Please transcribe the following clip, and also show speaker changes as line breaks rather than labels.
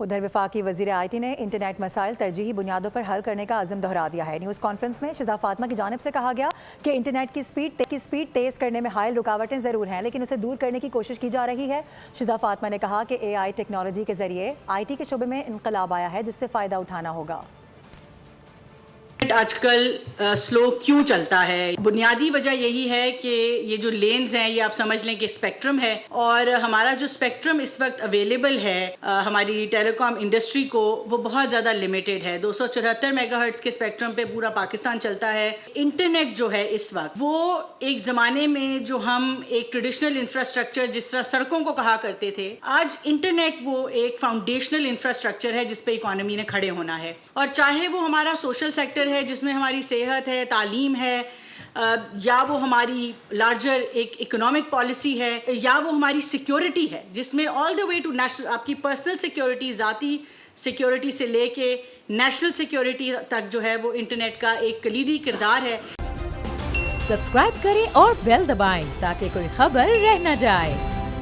ادھر وفاقی وزیر آئی ٹی نے انٹرنیٹ مسائل ترجیحی بنیادوں پر حل کرنے کا عزم دہرا دیا ہے۔ نیوز کانفرنس میں شہزاد فاطمہ کی جانب سے کہا گیا کہ انٹرنیٹ کی سپیڈ تیز کرنے میں حائل رکاوٹیں ضرور ہیں، لیکن اسے دور کرنے کی کوشش کی جا رہی ہے۔ شہزاد فاطمہ نے کہا کہ اے آئی ٹیکنالوجی کے ذریعے آئی ٹی کے شعبے میں انقلاب آیا ہے، جس سے فائدہ اٹھانا ہوگا۔
آج کل سلو کیوں چلتا ہے؟ بنیادی وجہ یہی ہے کہ یہ جو لینز ہیں یہ آپ سمجھ لیں کہ اسپیکٹرم ہے، اور ہمارا جو اسپیکٹرم اس وقت اویلیبل ہے ہماری ٹیلی کام انڈسٹری کو، وہ بہت زیادہ لیمیٹڈ ہے۔ 274 میگا ہرٹز کے اسپیکٹرم پہ پورا پاکستان چلتا ہے۔ انٹرنیٹ جو ہے اس وقت وہ ایک زمانے میں جو ہم ایک ٹریڈیشنل انفراسٹرکچر جس طرح سڑکوں کو کہا کرتے تھے، آج انٹرنیٹ وہ ایک فاؤنڈیشنل انفراسٹرکچر ہے جس پہ اکانومی نے کھڑے ہونا ہے، اور چاہے وہ ہمارا سوشل سیکٹر ہے جس میں ہماری صحت ہے، تعلیم ہے، یا وہ ہماری لارجر ایک اکنامک پالیسی ہے، یا وہ ہماری سیکیورٹی ہے جس میں آل دا وے ٹو نیشنل، آپ کی پرسنل سیکیورٹی، ذاتی سیکیورٹی سے لے کے نیشنل سیکیورٹی تک جو ہے وہ انٹرنیٹ کا ایک کلیدی کردار ہے۔
سبسکرائب کریں اور بیل دبائیں تاکہ کوئی خبر رہ نہ جائے۔